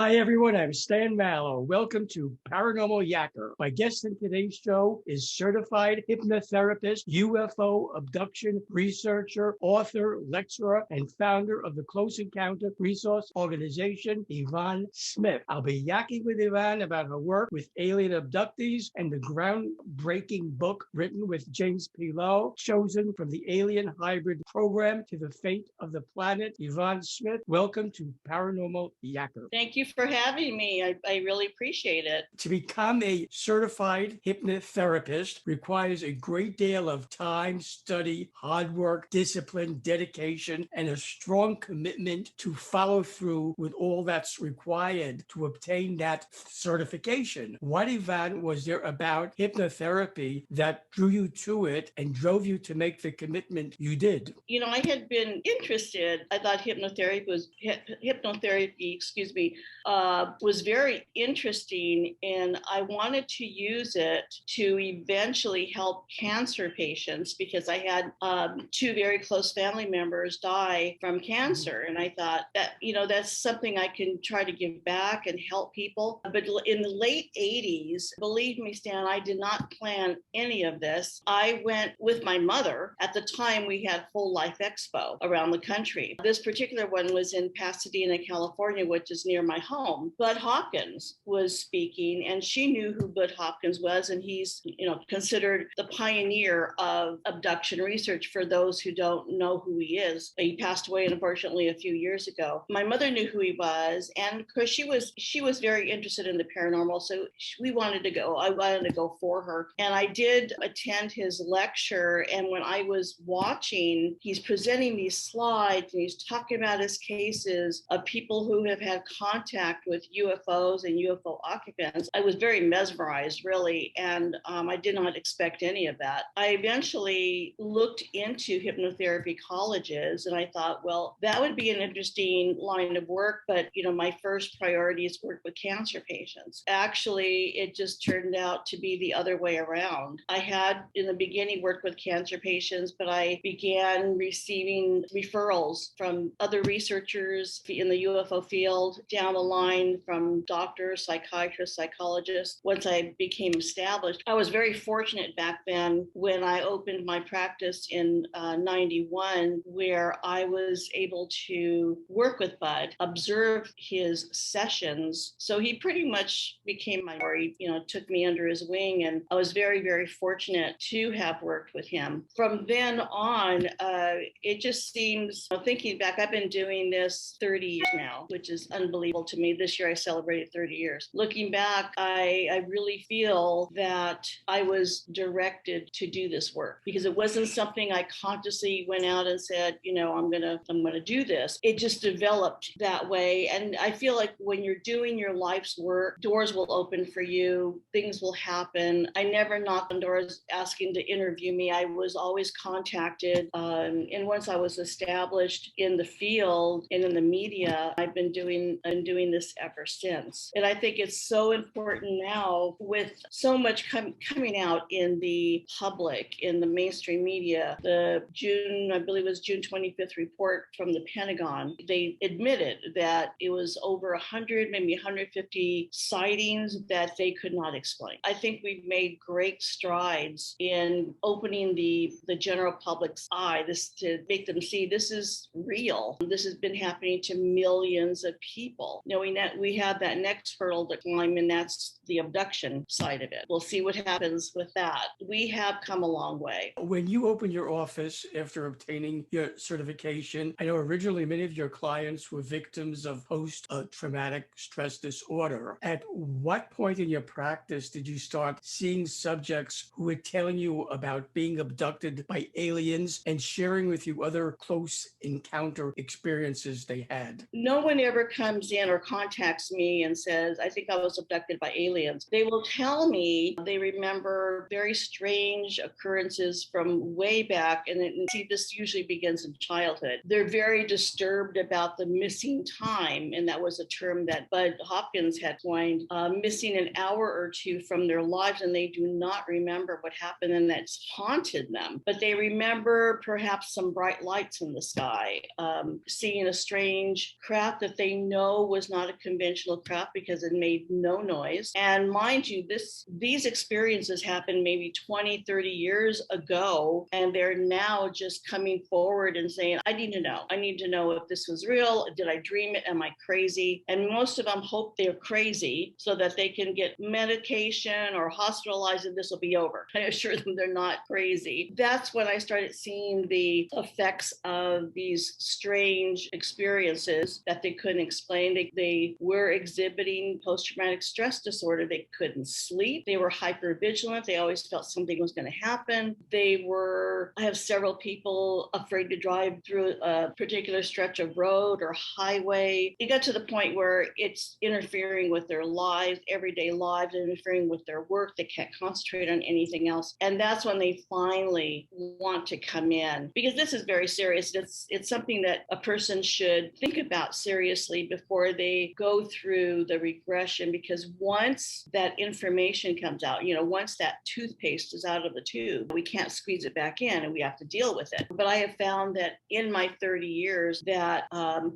Hi, everyone. I'm Stan Mallow. Welcome to Paranormal Yacker. My guest in today's show is certified hypnotherapist, UFO abduction researcher, author, lecturer, and founder of the Close Encounter Resource Organization, Yvonne Smith. I'll be yakking with Yvonne about her work with alien abductees and the groundbreaking book written with James P. Lough, Chosen from the Alien Hybrid Program to the Fate of the Planet. Yvonne Smith, welcome to Paranormal Yacker. Thank you for having me. I really appreciate it. To become a certified hypnotherapist requires a great deal of time, study, hard work, discipline, dedication, and a strong commitment to follow through with all that's required to obtain that certification. What, Yvonne, was there about hypnotherapy that drew you to it and drove you to make the commitment you did? You know, I had been interested. I thought hypnotherapy, was very interesting, and I wanted to use it to eventually help cancer patients because I had two very close family members die from cancer, and I thought that that's something I can try to give back and help people. But in the late 80s, believe me, Stan, I did not plan any of this. I went with my mother. At the time, we had Whole Life Expo around the country. This particular one was in Pasadena, California, which is near my home. Budd Hopkins was speaking, and she knew who Budd Hopkins was, and he's considered the pioneer of abduction research. For those who don't know who he is, he passed away, unfortunately, a few years ago. My mother knew who he was, and of course she was very interested in the paranormal, so we wanted to go. I wanted to go for her, and I did attend his lecture. And when I was watching, he's presenting these slides, and he's talking about his cases of people who have had contact with UFOs and UFO occupants. I was very mesmerized, really, and I did not expect any of that. I eventually looked into hypnotherapy colleges, and I thought, well, that would be an interesting line of work, but my first priority is work with cancer patients. Actually, it just turned out to be the other way around. I had, in the beginning, worked with cancer patients, but I began receiving referrals from other researchers in the UFO field, down the line from doctors, psychiatrists, psychologists. Once I became established, I was very fortunate back then when I opened my practice in 91, where I was able to work with Budd, observe his sessions. So he pretty much became my mentor. He, took me under his wing, and I was very, very fortunate to have worked with him. From then on, it just seems, thinking back, I've been doing this 30 years now, which is unbelievable to me. This year I celebrated 30 years. Looking back, I really feel that I was directed to do this work because it wasn't something I consciously went out and said, I'm gonna do this. It just developed that way. And I feel like when you're doing your life's work, doors will open for you, things will happen. I never knocked on doors asking to interview me. I was always contacted. And once I was established in the field and in the media, I've been doing this ever since. And I think it's so important now with so much coming out in the public, in the mainstream media. The I believe it was June 25th report from the Pentagon, they admitted that it was over 100, maybe 150 sightings that they could not explain. I think we've made great strides in opening the general public's eye, to make them see this is real. This has been happening to millions of people. Knowing that we have that next hurdle to climb, and that's the abduction side of it. We'll see what happens with that. We have come a long way. When you opened your office after obtaining your certification, I know originally many of your clients were victims of post-traumatic stress disorder. At what point in your practice did you start seeing subjects who were telling you about being abducted by aliens and sharing with you other close encounter experiences they had? No one ever comes in or contacts me and says, I think I was abducted by aliens. They will tell me they remember very strange occurrences from way back. And see, this usually begins in childhood. They're very disturbed about the missing time. And that was a term that Budd Hopkins had coined, missing an hour or two from their lives. And they do not remember what happened, and that's haunted them. But they remember perhaps some bright lights in the sky, seeing a strange craft that they know was not not a conventional craft because it made no noise. And mind you, these experiences happened maybe 20, 30 years ago, and they're now just coming forward and saying, I need to know. I need to know if this was real. Did I dream it? Am I crazy? And most of them hope they're crazy so that they can get medication or hospitalized and this will be over. I assure them they're not crazy. That's when I started seeing the effects of these strange experiences that they couldn't explain. They were exhibiting post-traumatic stress disorder. They couldn't sleep. They were hypervigilant. They always felt something was going to happen. I have several people afraid to drive through a particular stretch of road or highway. It got to the point where it's interfering with their lives, everyday lives, interfering with their work. They can't concentrate on anything else. And that's when they finally want to come in, because this is very serious. It's something that a person should think about seriously before they go through the regression, because once that information comes out, once that toothpaste is out of the tube, we can't squeeze it back in and we have to deal with it. But I have found that in my 30 years that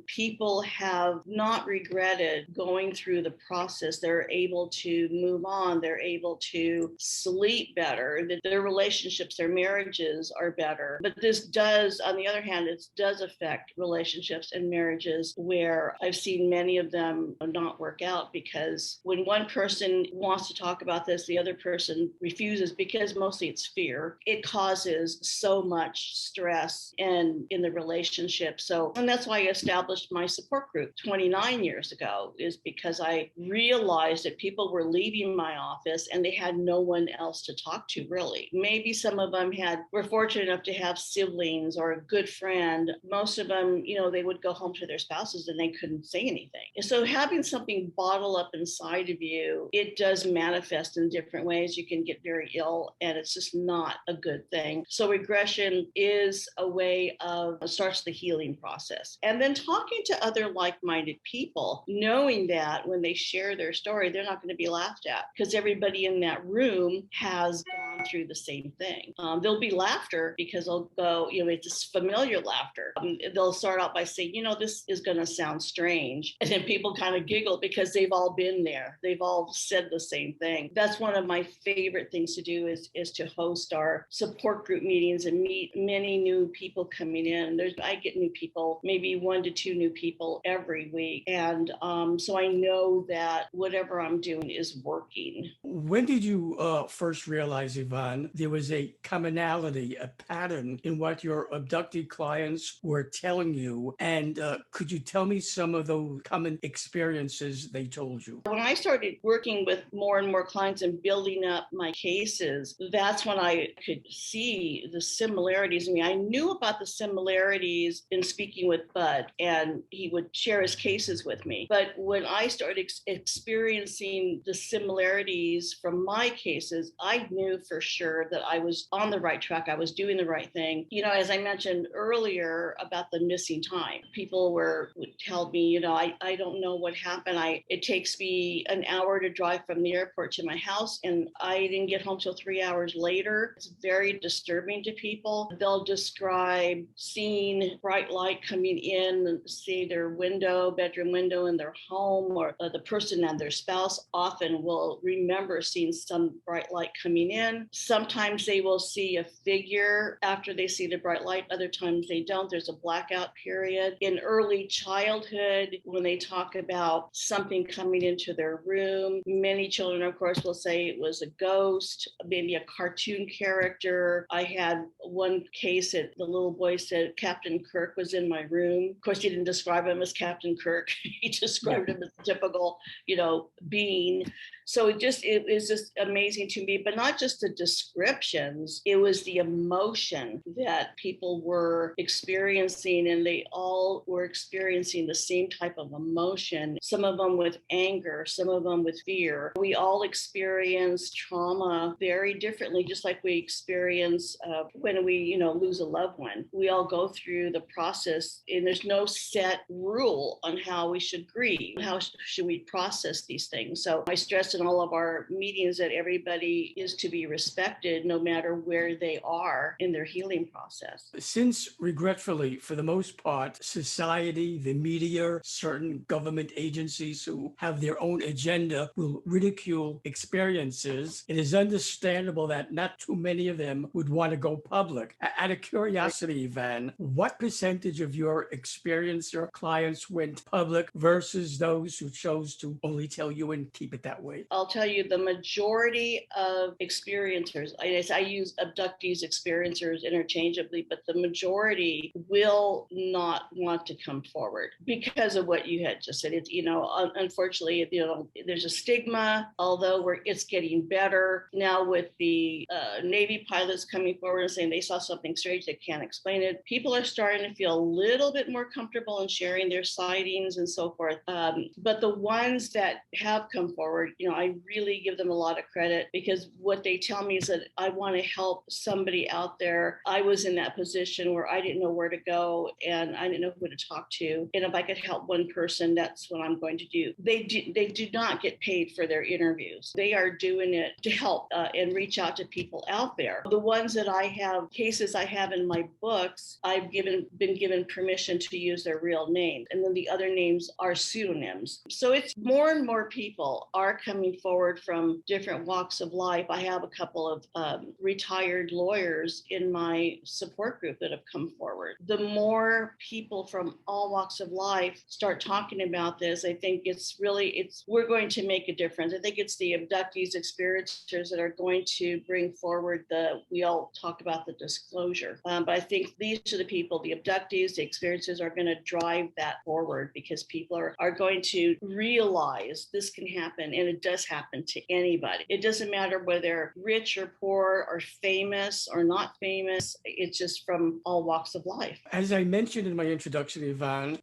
people have not regretted going through the process. They're able to move on. They're able to sleep better. Their relationships, their marriages are better. But this does, on the other hand, it does affect relationships and marriages where I've seen many of them not work out, because when one person wants to talk about this, the other person refuses, because mostly it's fear. It causes so much stress in the relationship. And that's why I established my support group 29 years ago, is because I realized that people were leaving my office and they had no one else to talk to, really. Maybe some of them were fortunate enough to have siblings or a good friend. Most of them, they would go home to their spouses and they couldn't say anything. And so having something bottle up inside of you, it does manifest in different ways. You can get very ill, and it's just not a good thing. So regression is a way of starts the healing process. And then talking to other like-minded people, knowing that when they share their story, they're not going to be laughed at, because everybody in that room has gone through the same thing. There'll be laughter because they'll go, it's this familiar laughter. They'll start out by saying, this is going to sound strange. And then people kind of giggle because they've all been there. They've all said the same thing. That's one of my favorite things to do is to host our support group meetings and meet many new people coming in. I get new people, maybe 1 to 2 new people every week. And so I know that whatever I'm doing is working. When did you first realize, Yvonne, there was a commonality, a pattern in what your abducted clients were telling you? And could you tell me some of those common experiences they told you? When I started working with more and more clients and building up my cases, that's when I could see the similarities. I knew about the similarities in speaking with Budd, and he would share his cases with me. But when I started experiencing the similarities from my cases, I knew for sure that I was on the right track. I was doing the right thing. As I mentioned earlier about the missing time, people would tell me, I don't know what happened. It takes me an hour to drive from the airport to my house, and I didn't get home till 3 hours later. It's very disturbing to people. They'll describe seeing bright light coming in, say their bedroom window in their home, or the person and their spouse often will remember seeing some bright light coming in. Sometimes they will see a figure after they see the bright light. Other times they don't. There's a blackout period. In early childhood, when they talk about something coming into their room, many children, of course, will say it was a ghost, maybe a cartoon character. I had one case that the little boy said Captain Kirk was in my room. Of course, he didn't describe him as Captain Kirk. He described him as a typical, being. So it was just amazing to me, but not just the descriptions, it was the emotion that people were experiencing, and they all were experiencing the same type of emotion, some of them with anger, some of them with fear. We all experience trauma very differently, just like we experience when we, lose a loved one. We all go through the process, and there's no set rule on how we should grieve, how should we process these things. So I stress in all of our meetings that everybody is to be respected no matter where they are in their healing process. Since, regretfully, for the most part, society, the media, certain government agencies who have their own agenda will ridicule experiences, it is understandable that not too many of them would want to go public. Out of curiosity, Yvonne, what percentage of your experiencer clients went public versus those who chose to only tell you and keep it that way? I'll tell you the majority of experiencers, I use abductees, experiencers interchangeably, but the majority will not want to come forward because of what you had just said. It's, unfortunately, there's a stigma, although it's getting better now with the Navy pilots coming forward and saying they saw something strange, they can't explain it. People are starting to feel a little bit more comfortable in sharing their sightings and so forth. But the ones that have come forward, I really give them a lot of credit, because what they tell me is that I want to help somebody out there. I was in that position where I didn't know where to go and I didn't know who to talk to. And if I could help one person, that's what I'm going to do. They do not get paid for their interviews. They are doing it to help and reach out to people out there. The ones that I have, cases I have in my books, I've been given permission to use their real names. And then the other names are pseudonyms. So it's more and more people are coming forward from different walks of life. I have a couple of retired lawyers in my support group that have come forward. The more people from all walks of life start talking about this, I think we're going to make a difference. I think it's the abductees, experiencers that are going to bring forward we all talk about the disclosure. But I think these are the people, the abductees, the experiencers are going to drive that forward, because people are going to realize this can happen, and it does happen to anybody. It doesn't matter whether they're rich or poor or famous or not famous. It's just from all walks of life. As I mentioned in my introduction, Yvonne,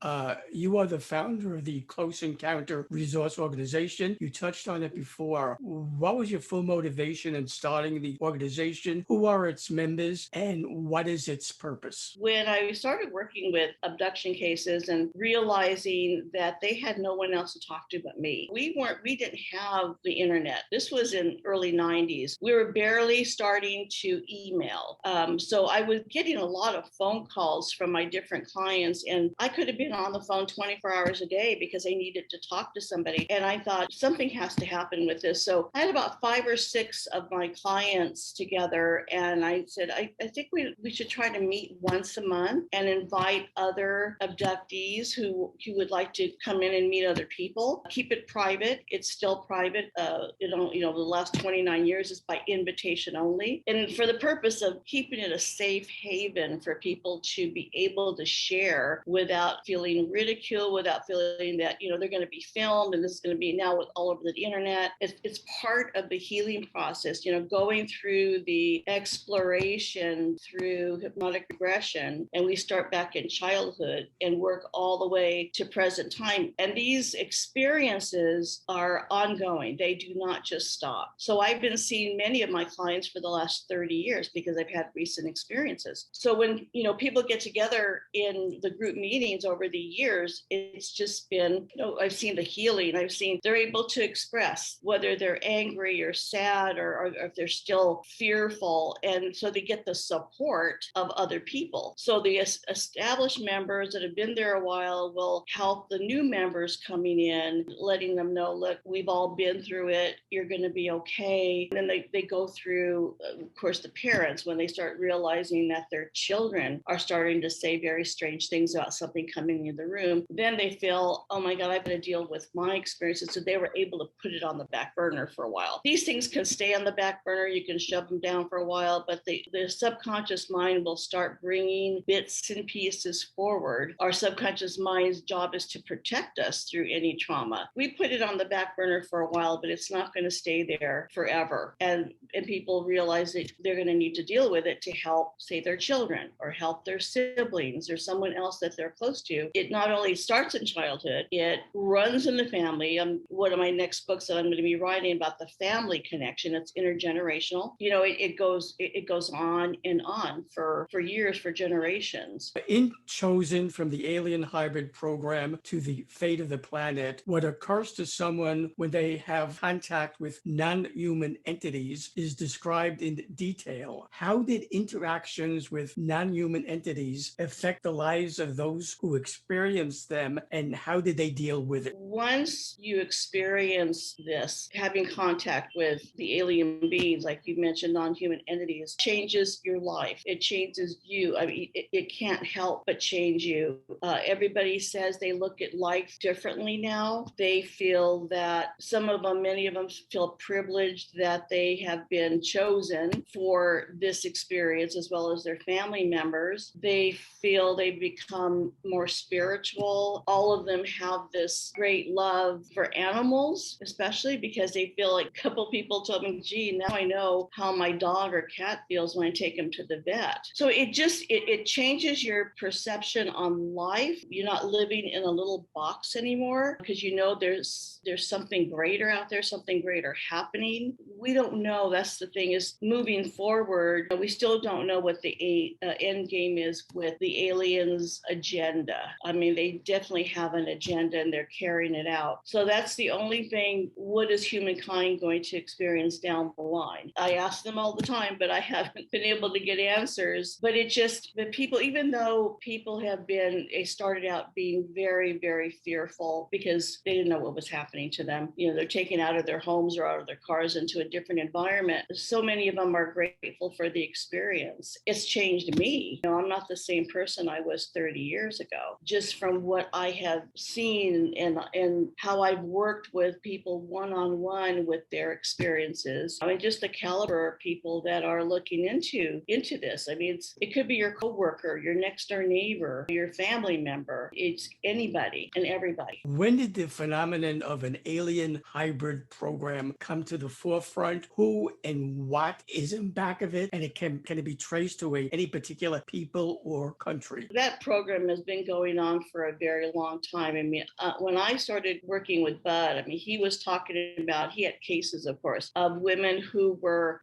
you are the founder of the Close Encounter Resource Organization. You touched on it before. What was your full motivation in starting the organization? Who are its members, and what is its purpose? When I started working with abduction cases and realizing that they had no one else to talk to but me, we didn't have the internet. This was in early 90s. We were barely starting to email. So I was getting a lot of phone calls from my different clients, and I could have been on the phone 24 hours a day because I needed to talk to somebody. And I thought something has to happen with this. So I had about 5 or 6 of my clients together, and I said, I think we should try to meet once a month and invite other abductees who would like to come in and meet other people. Keep it private. It's still private. The last 29 years is by invitation only. And for the purpose of keeping it a safe haven for people to be able to share without feeling ridicule, without feeling that, they're going to be filmed and this is going to be now all over the internet. It's part of the healing process, going through the exploration through hypnotic regression. And we start back in childhood and work all the way to present time. And these experiences are ongoing. They do not just stop. So I've been seeing many of my clients for the last 30 years because I've had recent experiences. So when, people get together in the group meetings over the years, it's just been, I've seen the healing. I've seen they're able to express whether they're angry or sad or if they're still fearful. And so they get the support of other people. So the established members that have been there a while will help the new members coming in, letting them know, look, we've all been through it. You're going to be okay. And then they go through, of course, the parents, when they start realizing that their children are starting to say very strange things about something coming in the room, then they feel, oh my God, I've got to deal with my experiences. So they were able to put it on the back burner for a while. These things can stay on the back burner. You can shove them down for a while, but the subconscious mind will start bringing bits and pieces forward. Our subconscious mind's job is to protect us through any trauma. We put it on the back burner for a while, but it's not going to stay there forever. And people realize that they're going to need to deal with it to help, say, their children or help their siblings or someone else that they're close to. It not only starts in childhood, it runs in the family. One of my next books that I'm going to be writing about the family connection, it's intergenerational. It goes on and on for years, for generations. In Chosen, from the alien hybrid program to the fate of the planet, what occurs to someone when they have contact with non-human entities experience is described in detail. How did interactions with non-human entities affect the lives of those who experienced them, and how did they deal with it? Once you experience this, having contact with the alien beings, like you mentioned, non-human entities, changes your life. It changes you. I mean, it can't help but change you. Everybody says they look at life differently now. They feel that many of them feel privileged that they have been chosen for this experience, as well as their family members. They feel they become more spiritual. All of them have this great love for animals, especially because they feel like a couple people told me, gee, now I know how my dog or cat feels when I take him to the vet. So it changes your perception on life. You're not living in a little box anymore, because you know there's something greater out there, something greater happening. We don't know. That's the thing, is moving forward, we still don't know what the end game is with the aliens' agenda. I mean, they definitely have an agenda and they're carrying it out. So that's the only thing. What is humankind going to experience down the line? I ask them all the time, but I haven't been able to get answers. But the people, even though people they started out being very, very fearful because they didn't know what was happening to them. You know, they're taken out of their homes or out of their cars into a different environment. So many of them are grateful for the experience. It's changed me. You know, I'm not the same person I was 30 years ago, just from what I have seen and how I've worked with people one-on-one with their experiences. I mean, just the caliber of people that are looking into this. I mean, it could be your coworker, your next door neighbor, your family member. It's anybody and everybody. When did the phenomenon of an alien hybrid program come to the forefront? Who and what is in back of it? And can it be traced to any particular people or country? That program has been going on for a very long time. I mean, when I started working with Budd, I mean, he was talking about, he had cases, of course, of women who were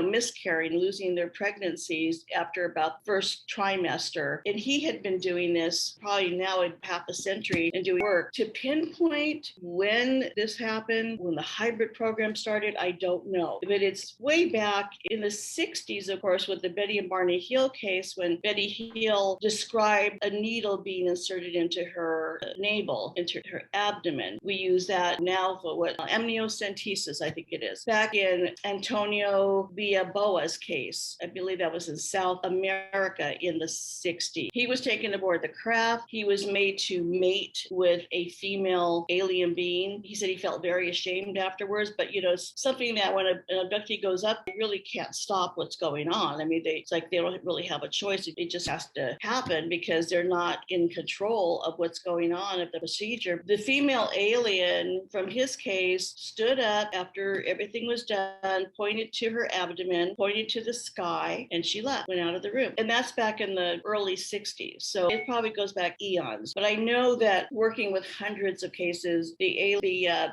miscarrying, losing their pregnancies after about the first trimester. And he had been doing this probably now in half a century and doing work to pinpoint when this happened, when the hybrid program started. I don't know, but it's way back in the 60s, of course, with the Betty and Barney Hill case, when Betty Hill described a needle being inserted into her navel, into her abdomen. We use that now for amniocentesis, I think it is. Back in Antonio Villalboa's case, I believe that was in South America in the 60s. He was taken aboard the craft. He was made to mate with a female alien being. He said he felt very ashamed afterwards, but you know, something that when an abductee goes up, they really can't stop what's going on. I mean, it's like they don't really have a choice. It just has to happen because they're not in control of what's going on of the procedure. The female alien from his case stood up after everything was done, pointed to her abdomen, pointed to the sky, and she left, went out of the room. And that's back in the early 60s. So it probably goes back eons. But I know that working with hundreds of cases, the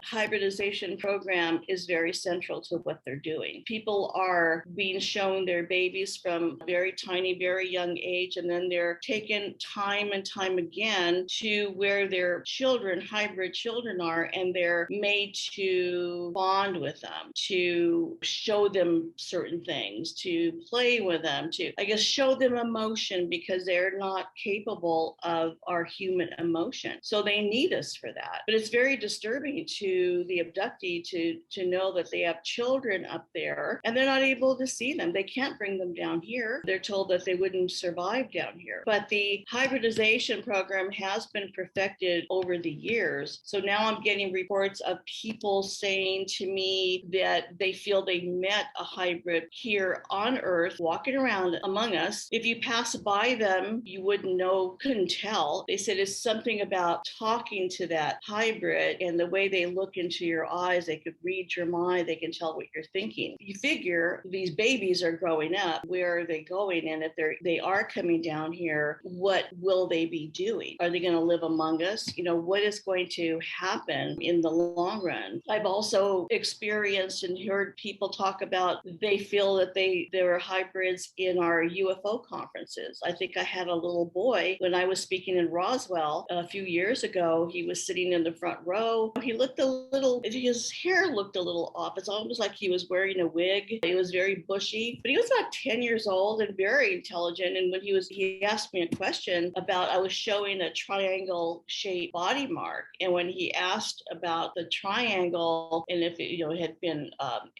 hybridization program is very central to what they're doing. People are being shown their babies from very tiny, very young age, and then they're taken time and time again to where their children, hybrid children are, and they're made to bond with them, to show them certain things, to play with them, to, I guess, show them emotion, because they're not capable of our human emotion. So they need us for that. But it's very disturbing to the abductee to know that they have children up there and they're not able to see them. They can't bring them down here. They're told that they wouldn't survive down here. But the hybridization program has been perfected over the years. So now I'm getting reports of people saying to me that they feel they met a hybrid here on Earth, walking around among us. If you pass by them, you wouldn't know, couldn't tell. They said it's something about talking to that hybrid and the way they look into your eyes. They could read your mind. They can tell what you're thinking. You figure these babies are growing up. Where are they going? And if they are coming down here, what will they be doing? Are they going to live among us? You know, what is going to happen in the long run? I've also experienced and heard people talk about they feel that there are hybrids in our UFO conferences. I think I had a little boy when I was speaking in Roswell a few years ago. He was sitting in the front row. He looked his hair looked a little off. It's almost like he was was wearing a wig. He was very bushy, but he was about 10 years old and very intelligent. And when he asked me a question about, I was showing a triangle shaped body mark. And when he asked about the triangle and if it, had been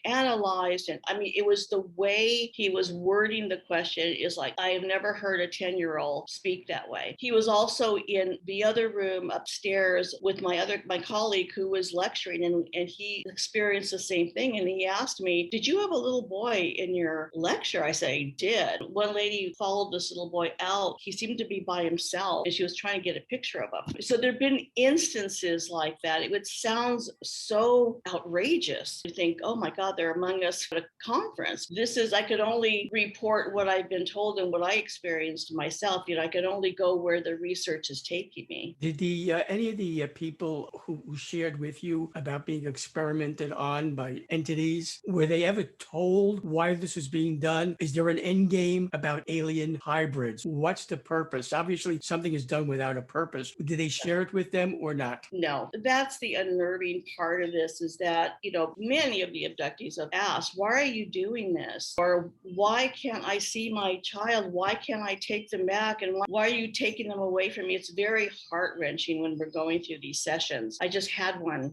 analyzed, and I mean, it was the way he was wording the question is like, I have never heard a 10-year-old speak that way. He was also in the other room upstairs with my colleague who was lecturing, and he experienced the same thing. And he asked me, did you have a little boy in your lecture? I said, I did. One lady followed this little boy out. He seemed to be by himself, and she was trying to get a picture of him. So there have been instances like that. It sounds so outrageous. You think, oh my God, they're among us at a conference. I could only report what I've been told and what I experienced myself. I could only go where the research is taking me. Did any of the people who shared with you about being experimented on by entities, were they ever told why this was being done? Is there an end game about alien hybrids? What's the purpose? Obviously, something is done without a purpose. Did they share it with them or not? No, that's the unnerving part of this, is that, many of the abductees have asked, why are you doing this? Or why can't I see my child? Why can't I take them back? And why are you taking them away from me? It's very heart-wrenching when we're going through these sessions. I just had one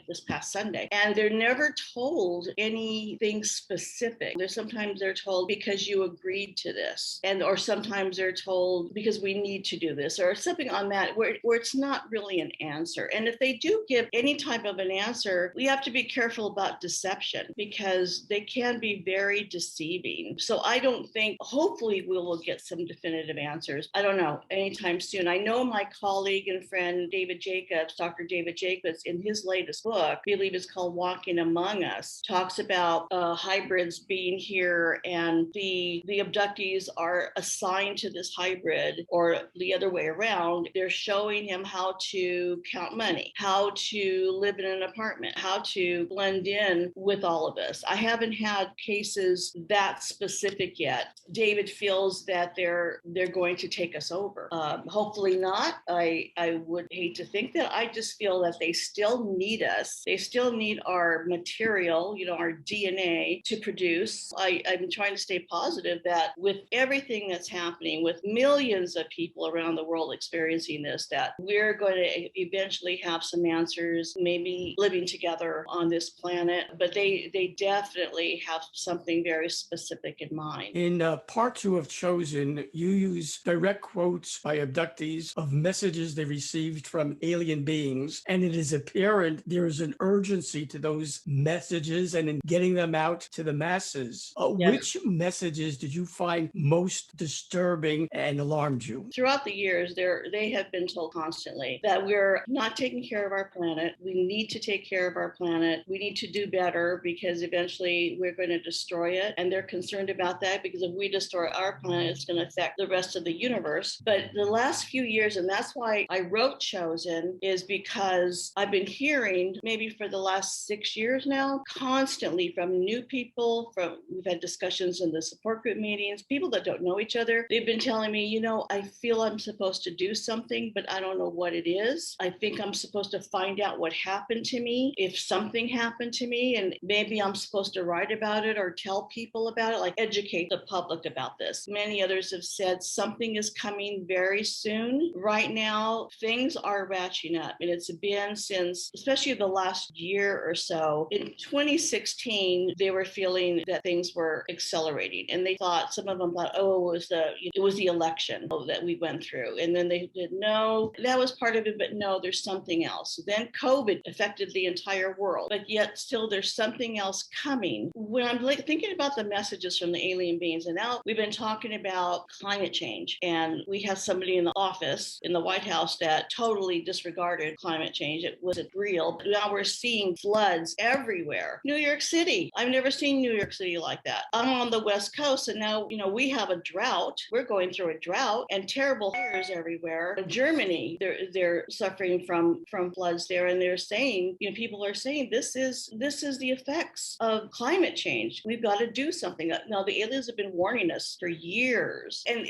this past Sunday, and they're never told anything specific. Sometimes they're told because you agreed to this, or sometimes they're told because we need to do this, or something on that where it's not really an answer. And if they do give any type of an answer, we have to be careful about deception, because they can be very deceiving. So I don't think, hopefully we will get some definitive answers. I don't know, anytime soon. I know my colleague and friend, Dr. David Jacobs, in his latest book, I believe it's called Walking Among Us, talks about hybrids being here, and the abductees are assigned to this hybrid, or the other way around. They're showing him how to count money, how to live in an apartment, how to blend in with all of us. I haven't had cases that specific yet. David feels that they're going to take us over. Hopefully not. I would hate to think that. I just feel that they still need us. They still need our material, our DNA to produce. I'm trying to stay positive that with everything that's happening, with millions of people around the world experiencing this, that we're going to eventually have some answers, maybe living together on this planet. But they definitely have something very specific in mind. In part 2 of Chosen, you use direct quotes by abductees of messages they received from alien beings, and it is apparent there is an urgency to those messages and in getting them out to the masses. Yes. Which messages did you find most disturbing and alarmed you? Throughout the years, they have been told constantly that we're not taking care of our planet. We need to take care of our planet. We need to do better, because eventually we're going to destroy it. And they're concerned about that, because if we destroy our planet, it's going to affect the rest of the universe. But the last few years, and that's why I wrote Chosen, is because I've been hearing, maybe for the last 6 years now, constantly from new people, we've had discussions in the support group meetings, people that don't know each other. They've been telling me, I feel I'm supposed to do something, but I don't know what it is. I think I'm supposed to find out what happened to me, if something happened to me, and maybe I'm supposed to write about it or tell people about it, like educate the public about this. Many others have said something is coming very soon. Right now, things are ratcheting up, and it's been since, especially the last year or so. In 2016, they were feeling that things were accelerating, and some of them thought, oh, it was the election that we went through. And then they did, no, that was part of it, but no, there's something else. Then COVID affected the entire world, but yet still there's something else coming. When I'm thinking about the messages from the alien beings, and now we've been talking about climate change, and we have somebody in the office in the White House that totally disregarded climate change. It wasn't real. But now we're seeing floods everywhere. New York City, I've never seen New York City like that. I'm on the West Coast, and now, we have a drought. We're going through a drought and terrible fires everywhere. In Germany, they're suffering from floods there, and they're saying, people are saying this is the effects of climate change. We've got to do something. Now, the aliens have been warning us for years, and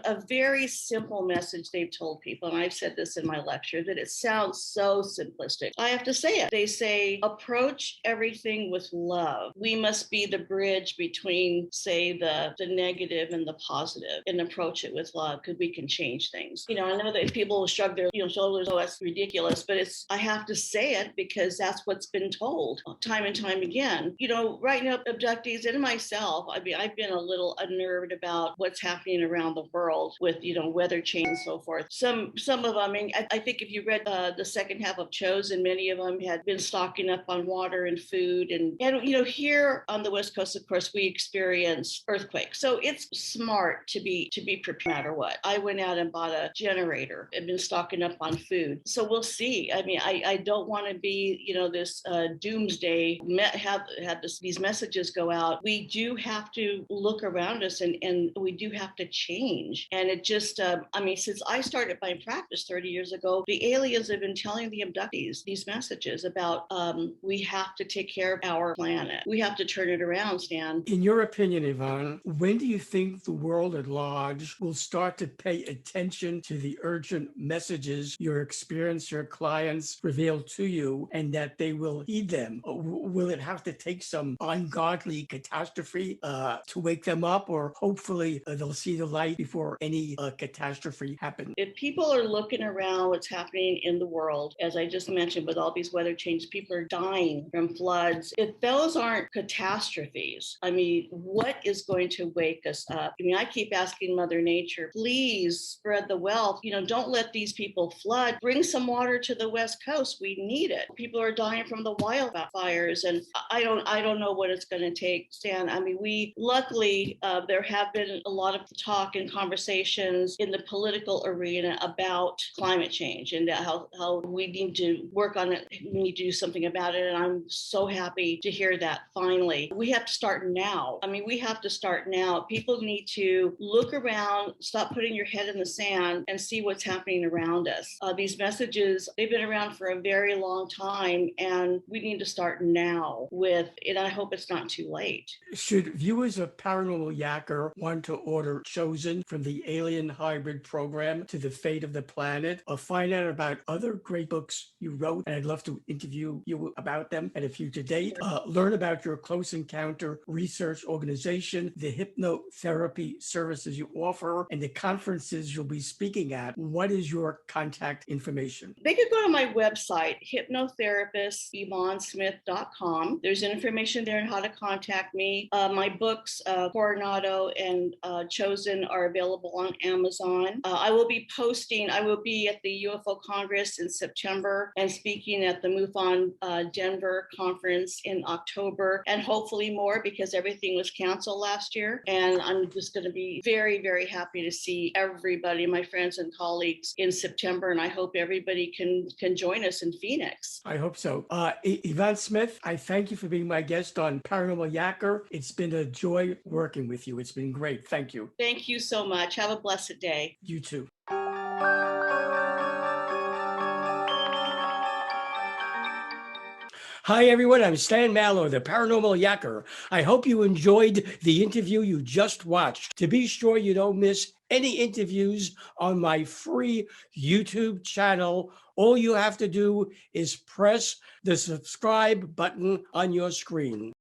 a very simple message they've told people, and I've said this in my lecture, that it sounds so simplistic. I have to say it. They say, approach everything with love. We must be the bridge between, say, the negative and the positive, and approach it with love, because we can change things. I know that people will shrug their shoulders, oh, that's ridiculous, but I have to say it because that's what's been told time and time again. Right now, abductees and myself, I've been a little unnerved about what's happening around the world with, weather change and so forth. Some of them, I think if you read the second half of Chosen, many of them had been stocking up on water and food. And here on the West Coast, of course, we experience earthquakes. So it's smart to be prepared no matter what. I went out and bought a generator and been stocking up on food. So we'll see. I don't want to be, this doomsday, these messages go out. We do have to look around us, and we do have to change. And it just, since I started my practice 30 years ago, the aliens have been telling the abductees these messages about we have to take care of our planet. We have to turn it around, Stan. In your opinion, Yvonne, when do you think the world at large will start to pay attention to the urgent messages your experiencer clients reveal to you, and that they will heed them? Will it have to take some ungodly catastrophe to wake them up, or hopefully they'll see the light before any catastrophe happens? If people are looking around what's happening in the world, as I just mentioned, with all these weather changes, people are dying from floods. If those aren't catastrophes, what is going to wake us up? I keep asking Mother Nature, please spread the wealth. Don't let these people flood. Bring some water to the West Coast. We need it. People are dying from the wildfires, and I don't know what it's going to take, Stan. We luckily there have been a lot of talk and conversations in the political arena about climate change and how we need to work on it. We need to do something about it, and I'm so happy to hear that finally. We have to start now. We have to start now. People need to look around, stop putting your head in the sand, and see what's happening around us. These messages, they've been around for a very long time, and we need to start now with it. I hope it's not too late. Should viewers of Paranormal Yacker want to order Chosen from the Alien Hybrid Program to the Fate of the Planet, or find out about other great books you wrote, and I'd love to interview you about them at a future date, learn about your close encounter research organization, the hypnotherapy services you offer, and the conferences you'll be speaking at, what is your contact information? They could go to my website, hypnotherapist YvonneSmith.com. There's information there on how to contact me. My books, Coronado and Chosen, are available on Amazon. I will be at the UFO Congress in September and speaking at the MUFON Denver conference in October, and hopefully more, because everything was canceled last year. And I'm just going to be very, very happy to see everybody, my friends and colleagues, in September. And I hope everybody can join us in Phoenix. I hope so. Yvonne Smith, I thank you for being my guest on Paranormal Yacker. It's been a joy working with you. It's been great. Thank you. Thank you so much. Have a blessed day. You too. Hi, everyone. I'm Stan Mallow, the Paranormal Yacker. I hope you enjoyed the interview you just watched. To be sure you don't miss any interviews on my free YouTube channel, all you have to do is press the subscribe button on your screen.